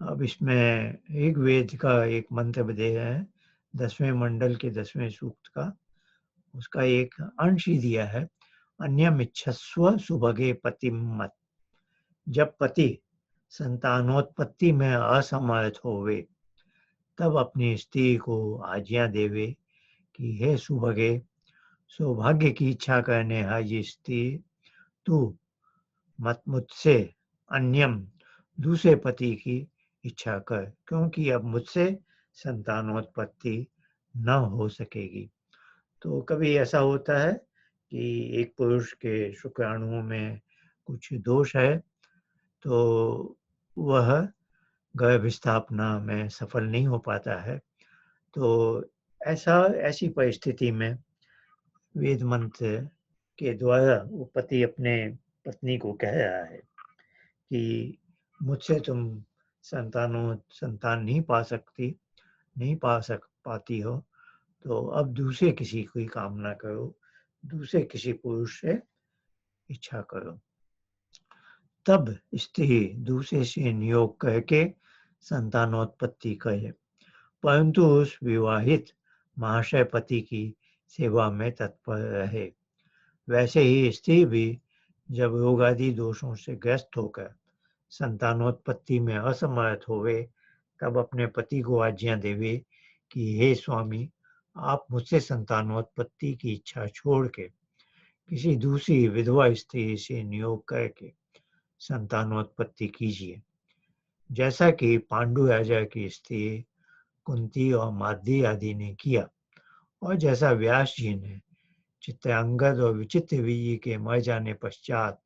अब इसमें ऋग्वेद का एक मंत्र दे रहे हैं, 10वें मंडल के 10वें सूक्त का, उसका एक अंश ही दिया है। अन्यम इच्छस्व सुभगे पतिम मत। जब पति संतानोत्पत्ति में असमर्थ होवे तब अपनी स्त्री को आज्ञा देवे कि हे सुभगे, सौभाग्य की इच्छा करने हाजी स्त्री, तू मत मुझसे अन्यम दूसरे पति की इच्छा कर, क्योंकि अब मुझसे संतानोत्पत्ति न हो सकेगी। तो कभी ऐसा होता है कि एक पुरुष के शुक्राणुओं में कुछ दोष है, तो वह गर्भ स्थापना में सफल नहीं हो पाता है। तो ऐसी परिस्थिति में वेद मंत्र के द्वारा वो पति अपने पत्नी को कह रहा है कि मुझसे तुम संतान नहीं पाती हो, तो अब दूसरे किसी की कामना करो, दूसरे किसी पुरुष से इच्छा करो। तब स्त्री दूसरे से नियोग करके संतानोत्पत्ति करे, परंतु उस विवाहित महाशय पति की सेवा में तत्पर रहे। वैसे ही स्त्री भी जब रोग आदि दोषों से ग्रस्त होकर संतानोत्पत्ति में असमर्थ होवे तब अपने पति को आज्ञा देवे कि हे स्वामी, आप मुझसे संतानोत्पत्ति की इच्छा छोड़ के किसी दूसरी विधवा स्त्री से नियोग करके संतानोत्पत्ति कीजिए, जैसा कि पांडु राजा की स्त्री कुंती और माद्री आदि ने किया, और जैसा व्यास जी ने चित्रांगद और विचित्रवीर्य के मर जाने पश्चात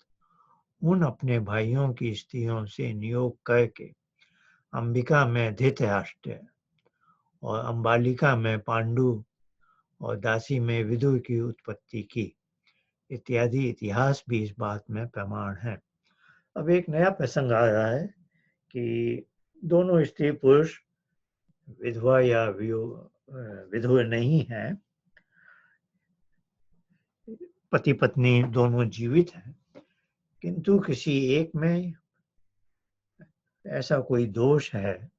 उन अपने भाइयों की स्त्रियों से नियोग करके अंबिका में धृतराष्ट्र और अंबालिका में पांडु और दासी में विदुर की उत्पत्ति की, इत्यादि इतिहास भी इस बात में प्रमाण है। अब एक नया प्रसंग आ रहा है कि दोनों स्त्री पुरुष विधवा या विधुर नहीं है, पति पत्नी दोनों जीवित हैं, किंतु किसी एक में ऐसा कोई दोष है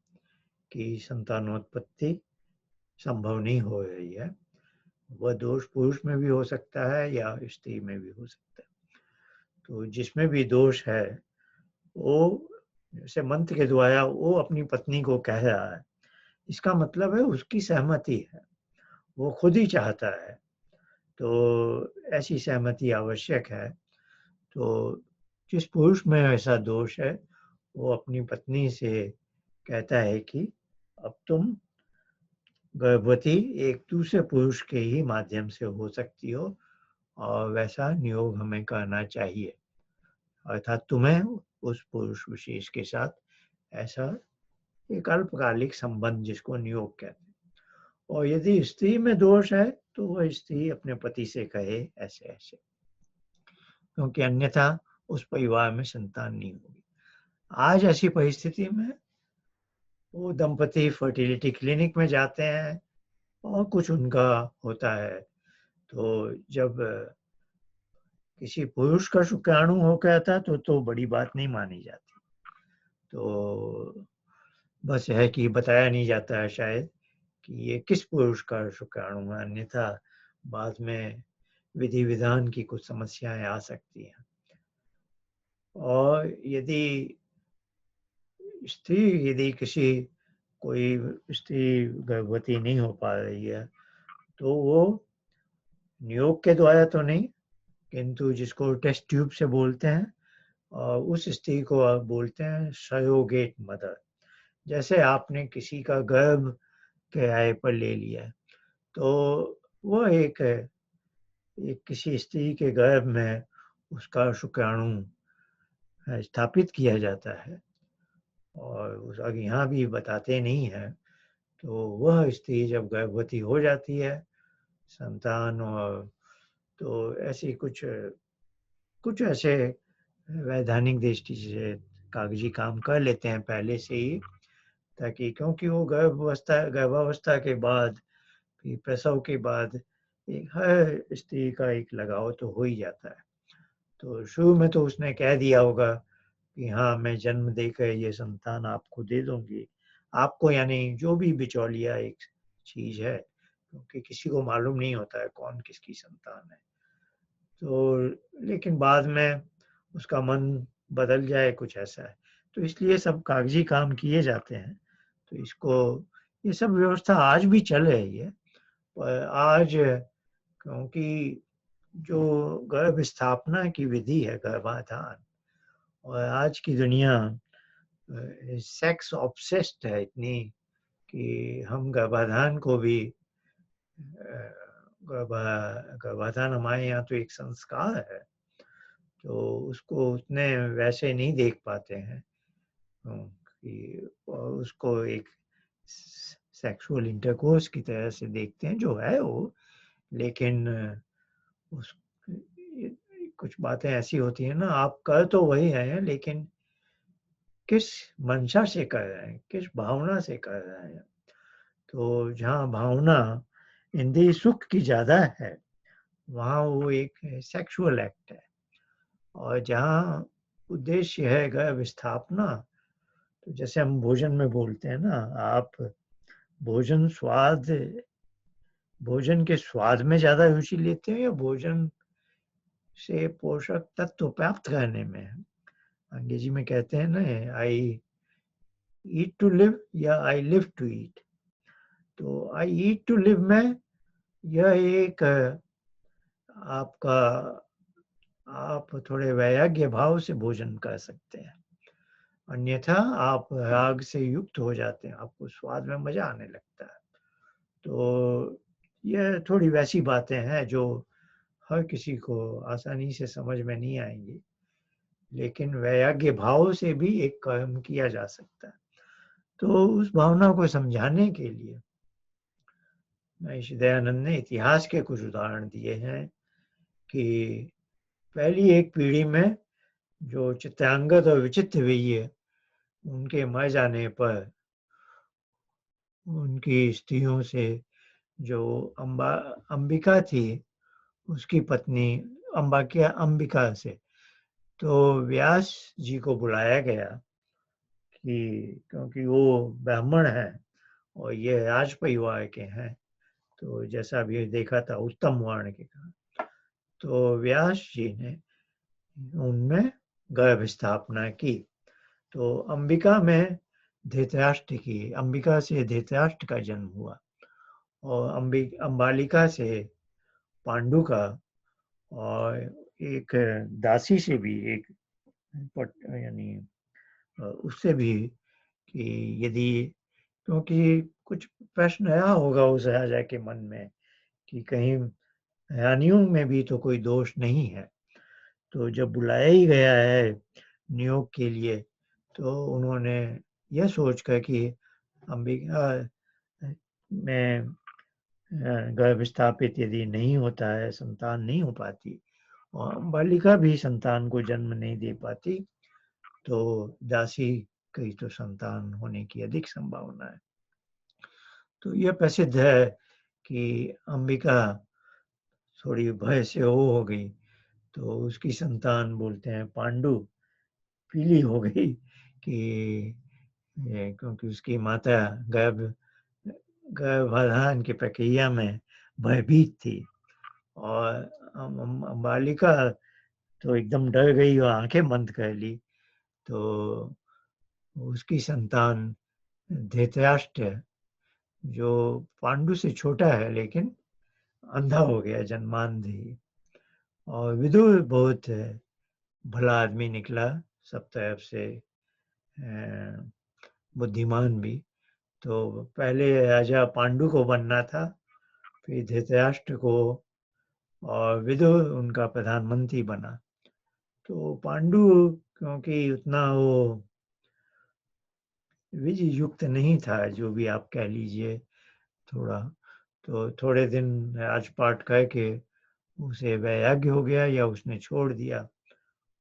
कि संतानोत्पत्ति संभव नहीं हो रही है। वह दोष पुरुष में भी हो सकता है या स्त्री में भी हो सकता है। तो जिसमें भी दोष है, वो जैसे मंत्र के द्वारा वो अपनी पत्नी को कह रहा है, इसका मतलब है उसकी सहमति है, वो खुद ही चाहता है। तो ऐसी सहमति आवश्यक है। तो जिस पुरुष में ऐसा दोष है, वो अपनी पत्नी से कहता है कि अब तुम गर्भवती एक दूसरे पुरुष के ही माध्यम से हो सकती हो, और वैसा नियोग हमें करना चाहिए। अर्थात तुम्हें उस पुरुष विशेष के साथ ऐसा एक अल्पकालिक संबंध, जिसको नियोग कहते हैं। और यदि स्त्री में दोष है, तो वह स्त्री अपने पति से कहे ऐसे ऐसे, क्योंकि अन्यथा उस परिवार में संतान नहीं होगी। आज ऐसी परिस्थिति में वो दंपति फर्टिलिटी क्लिनिक में जाते हैं और कुछ उनका होता है। तो जब किसी पुरुष का शुक्राणु हो गया था, तो बड़ी बात नहीं मानी जाती। तो बस है कि बताया नहीं जाता है शायद कि ये किस पुरुष का शुक्राणु है, अन्यथा बाद में विधि विधान की कुछ समस्याएं आ सकती हैं। और यदि किसी कोई स्त्री गर्भवती नहीं हो पा रही है, तो वो नियोग के द्वारा तो नहीं, किंतु जिसको टेस्ट ट्यूब से बोलते हैं, और उस स्त्री को आप बोलते हैं सरोगेट मदर। जैसे आपने किसी का गर्भ किराए पर ले लिया, तो वो एक किसी स्त्री के गर्भ में उसका शुक्राणु स्थापित किया जाता है, और उस अब यहाँ भी बताते नहीं हैं। तो वह स्त्री जब गर्भवती हो जाती है, संतान, और तो ऐसी कुछ ऐसे वैधानिक दृष्टि से कागजी काम कर लेते हैं पहले से ही, ताकि क्योंकि वो गर्भावस्था के बाद, फिर प्रसव के बाद एक हर स्त्री का एक लगाव तो हो ही जाता है। तो शुरू में तो उसने कह दिया होगा कि हाँ, मैं जन्म देकर ये संतान आपको दे दूंगी। आपको यानी जो भी बिचौलिया एक चीज है, क्योंकि किसी को मालूम नहीं होता है कौन किसकी संतान है। तो लेकिन बाद में उसका मन बदल जाए, कुछ ऐसा है। तो इसलिए सब कागजी काम किए जाते हैं। तो ये सब व्यवस्था आज भी चल रही है। पर आज क्योंकि जो गर्भ स्थापना की विधि है, गर्भाधान, और आज की दुनिया सेक्स ऑब्सेस्ड है इतनी, कि हम गर्भाधान को भी गर्भाधान हमारे यहाँ तो एक संस्कार है, तो उसको उतने वैसे नहीं देख पाते हैं कि, और उसको एक सेक्सुअल इंटरकोर्स की तरह से देखते हैं, जो है वो। लेकिन उस कुछ बातें ऐसी होती है ना, आप कर तो वही रहे हैं, लेकिन किस मंशा से कर रहे हैं, किस भावना से कर रहे हैं। तो जहाँ भावना इंद्रिय सुख की ज्यादा है, वहाँ वो एक सेक्सुअल एक्ट है। और जहाँ उद्देश्य है गर्भ स्थापना, तो जैसे हम भोजन में बोलते हैं ना, आप भोजन के स्वाद में ज्यादा रुचि लेते हैं, या भोजन से पोषक तत्व प्राप्त करने में? अंग्रेजी में कहते हैं ना, आई ईट टू लिव या आई लिव टू ईट। तो आई ईट टू लिव में यह एक आपका, आप थोड़े वैराग्य भाव से भोजन कर सकते हैं, अन्यथा आप राग से युक्त हो जाते हैं, आपको स्वाद में मजा आने लगता है। तो यह थोड़ी वैसी बातें हैं जो हर किसी को आसानी से समझ में नहीं आएंगी, लेकिन वैराग्य भाव से भी एक कर्म किया जा सकता है। तो उस भावना को समझाने के लिए महर्षि दयानंद ने इतिहास के कुछ उदाहरण दिए हैं कि पहली एक पीढ़ी में जो चित्रांगद और विचित्र वीर्य, उनके मर जाने पर उनकी स्त्रियों से जो अंबिका थी, उसकी पत्नी अंबिका से। तो व्यास जी को बुलाया गया कि क्योंकि वो ब्राह्मण हैं और ये राज परिवार के हैं, तो जैसा भी देखा था उत्तम वर्ण के कारण, तो व्यास जी ने उनमें गर्भ स्थापना की। तो अंबिका से धृतराष्ट्र का जन्म हुआ और अंबालिका से पांडु का, और एक दासी से भी एक यानी उससे भी, कि यदि, क्योंकि कुछ प्रश्न आया होगा उस राजा के मन में कि कहीं रानियों में भी तो कोई दोष नहीं है। तो जब बुलाया ही गया है नियोग के लिए, तो उन्होंने यह सोचकर कि अंबिका में गर्भ स्थापित यदि नहीं होता है, संतान नहीं हो पाती और बालिका भी संतान को जन्म नहीं दे पाती, तो दासी की तो संतान होने की अधिक संभावना है। तो यह प्रसिद्ध है कि अंबिका थोड़ी भय से हो गई, तो उसकी संतान बोलते हैं पांडु पीली हो गई कि क्योंकि उसकी माता गर्भाधान की प्रक्रिया में भयभीत थी और बालिका तो एकदम डर गई और आंखें बंद कर ली। तो उसकी संतान धृतराष्ट्र, जो पांडु से छोटा है लेकिन अंधा हो गया जन्मांध ही, और विदुर बहुत भला आदमी निकला, सब तरफ से बुद्धिमान भी। तो पहले राजा पांडु को बनना था, फिर धृतराष्ट्र को, और विदुर उनका प्रधानमंत्री बना। तो पांडु क्योंकि उतना वो विजय युक्त नहीं था, जो भी आप कह लीजिए, थोड़ा, तो थोड़े दिन राजपाट करके उसे वैराग्य हो गया या उसने छोड़ दिया,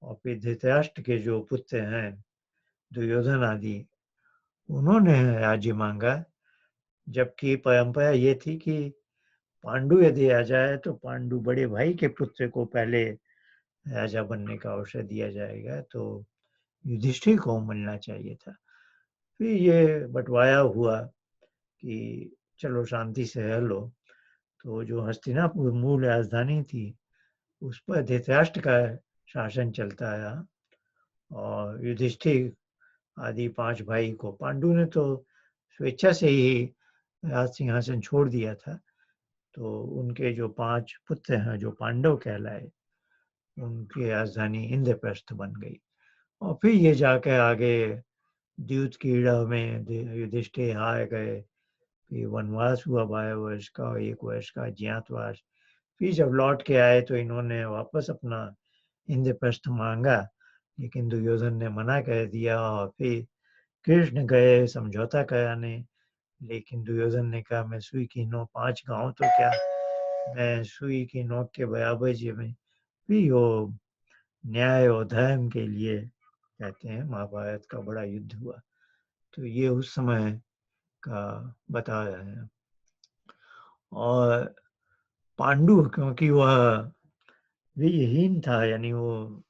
और फिर धृतराष्ट्र के जो पुत्र हैं दुर्योधन आदि, उन्होंने राज्य मांगा, जबकि परंपरा ये थी कि पांडु यदि आ जाए तो पांडु बड़े भाई के पुत्र को पहले राजा बनने का अवसर दिया जाएगा, तो युधिष्ठिर को मिलना चाहिए था। फिर ये बंटवारा हुआ कि चलो शांति से रह लो। तो जो हस्तिनापुर मूल राजधानी थी, उस पर धृतराष्ट्र का शासन चलता रहा, और युधिष्ठिर आदि 5 भाई को पांडु ने तो स्वेच्छा से ही राज सिंहासन छोड़ दिया था। तो उनके जो 5 पुत्र हैं जो पांडव कहलाए, उनकी राजधानी इंद्रप्रस्थ बन गई। और फिर ये जाकर आगे द्यूत क्रीड़ा में युधिष्ठिर हार गए, फिर वनवास हुआ 12 वर्ष का और 1 वर्ष का ज्ञातवास। फिर जब लौट के आए तो इन्होंने वापस अपना इंद्रप्रस्थ मांगा, लेकिन दुर्योधन ने मना कर दिया, और फिर कृष्ण गए समझौता कराने, लेकिन दुर्योधन ने कहा मैं सुई की नोक 5 गांव तो क्या, मैं सुई की नोक के बराबर जी में। फिर वो न्याय और धर्म के लिए कहते हैं महाभारत का बड़ा युद्ध हुआ। तो ये उस समय का बता रहे हैं। और पांडु क्योंकि वह विहीन था, यानी वो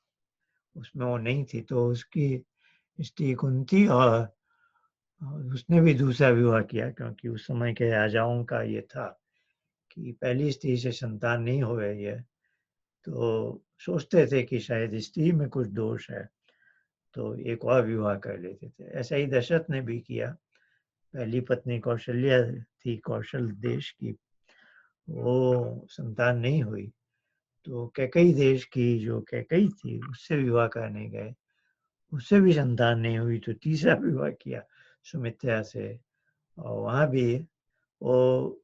उसमें वो नहीं थी, तो उसकी स्त्री कुंती, और उसने भी दूसरा विवाह किया, क्योंकि उस समय के राजाओं का ये था कि पहली स्त्री से संतान नहीं हो रही है, तो सोचते थे कि शायद स्त्री में कुछ दोष है, तो एक और विवाह कर लेते थे। ऐसा ही दशरथ ने भी किया। पहली पत्नी कौशल्या थी, कौशल देश की, वो संतान नहीं हुई, तो कैकई देश की जो कैकई थी उससे विवाह करने गए, उससे भी संतान नहीं हुई, तो तीसरा विवाह किया सुमित्रा से, और वहां भी वो,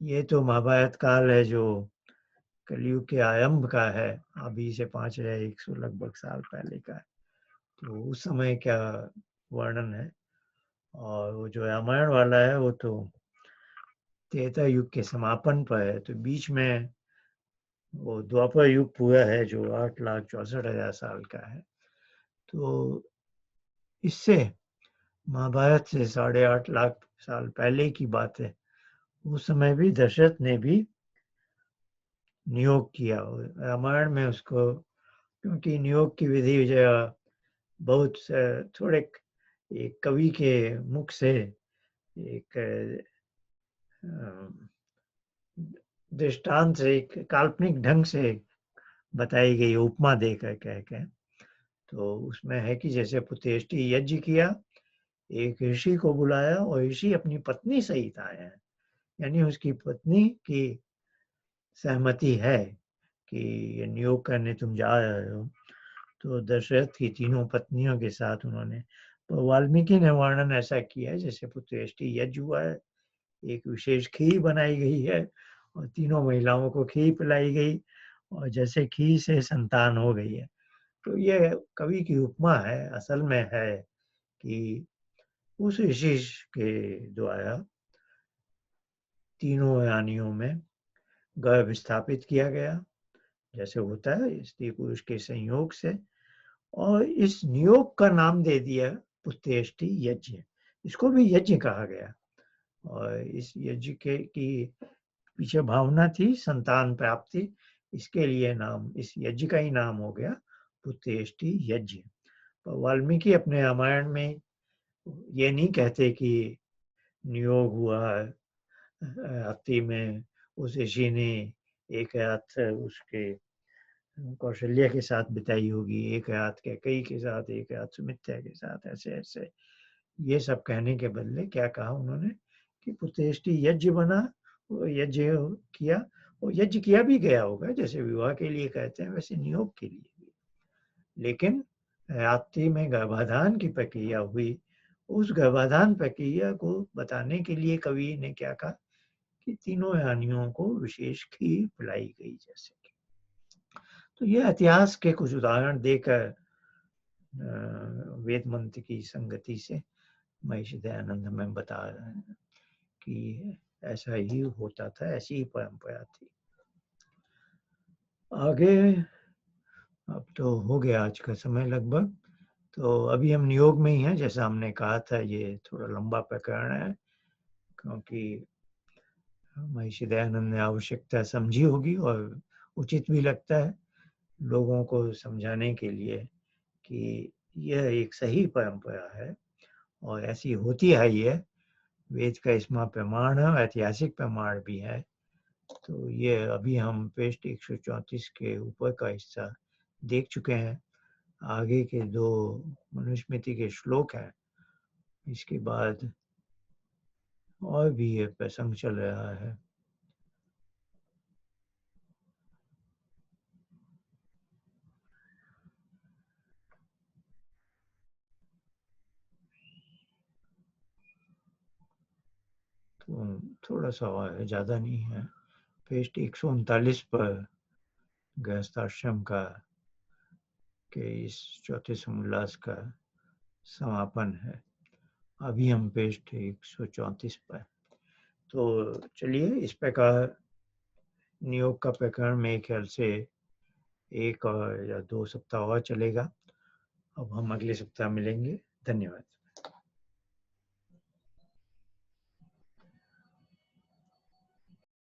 ये तो महाभारत काल है जो कलयुग के आरंभ का है, अभी से 5100 लगभग साल पहले का है। तो उस समय क्या वर्णन है, और वो जो रामायण वाला है वो तो त्रेता युग के समापन पर है, तो बीच में वो द्वापर युग पूरा है जो 8,64,000 साल का है। तो इससे महाभारत से 8.5 लाख साल पहले की बात है। उस समय भी दशरथ ने भी नियोग किया। रामायण में उसको, क्योंकि नियोग की विधि जो बहुत थोड़े एक कवि के मुख से एक दृष्टांत से, एक काल्पनिक ढंग से बताई गई, उपमा देकर कह के। तो उसमें है कि जैसे पुतेष्टि यज्ञ किया, एक ऋषि को बुलाया और ऋषि अपनी पत्नी सहित आए हैं, यानी उसकी पत्नी की सहमति है कि ये नियोग करने तुम जा रहे हो। तो दशरथ की तीनों पत्नियों के साथ उन्होंने, तो वाल्मीकि ने वर्णन ऐसा किया है जैसे पुत्रेष्टि यज्ञ हुआ है, एक विशेष खीर बनाई गई है और तीनों महिलाओं को खीर पिलाई गई और जैसे खीर से संतान हो गई है। तो ये कवि की उपमा है, असल में है कि उस ऋषि के द्वारा तीनों यानियों में गर्भ स्थापित किया गया, जैसे होता है स्त्री पुरुष के संयोग से, और इस नियोग का नाम दे दिया पुत्रेष्टि यज्ञ। इसको भी यज्ञ कहा गया और इस यज्ञ के की पीछे भावना थी संतान प्राप्ति, इसके लिए नाम, इस यज्ञ का ही नाम हो गया पुत्रेष्टि यज्ञ। तो वाल्मीकि अपने रामायण में ये नहीं कहते कि नियोग हुआ हाथी में, उस ऋषि ने एक रात उसके कौशल्या के साथ बिताई होगी, एक रात कैकेयी के साथ, एक रात सुमित्रा के साथ, ऐसे ऐसे ये सब कहने के बदले क्या कहा उन्होंने कि पुत्रेष्टि यज्ञ बना, वो यज्ञ किया, वो यज्ञ किया भी गया होगा जैसे विवाह के लिए कहते हैं, वैसे नियोग के लिए भी। लेकिन रात्रि में गर्भाधान की प्रक्रिया हुई, उस गर्भाधान प्रक्रिया को बताने के लिए कवि ने क्या कहा कि तीनों रानियों को विशेष खीर पिलाई गई जैसे कि। तो ये इतिहास के कुछ उदाहरण देकर वेद मंत्र की संगति से महर्षि दयानंद हमें बता रहे हैं कि ऐसा ही होता था, ऐसी ही परंपरा थी। आगे अब तो हो गया आज का समय लगभग, तो अभी हम नियोग में ही हैं। जैसा हमने कहा था ये थोड़ा लंबा प्रकरण है, क्योंकि महर्षि दयानंद ने आवश्यकता समझी होगी और उचित भी लगता है लोगों को समझाने के लिए कि यह एक सही परंपरा है और ऐसी होती आई है। वेद का इसमें प्रमाण है, ऐतिहासिक प्रमाण भी है। तो ये अभी हम पृष्ठ 134 के ऊपर का हिस्सा देख चुके हैं। आगे के 2 मनुस्मृति के श्लोक हैं, इसके बाद और भी ये प्रसंग चल रहा है। तो थोड़ा सा और है, ज़्यादा नहीं है। पृष्ठ 139 पर गृहस्थाश्रम का के इस चौथे समोल्लास का समापन है। अभी हम पृष्ठ 134 पर। तो चलिए, इस प्रकार नियोग का प्रकरण मेरे ख्याल से 1 या 2 सप्ताह और चलेगा। अब हम अगले सप्ताह मिलेंगे। धन्यवाद।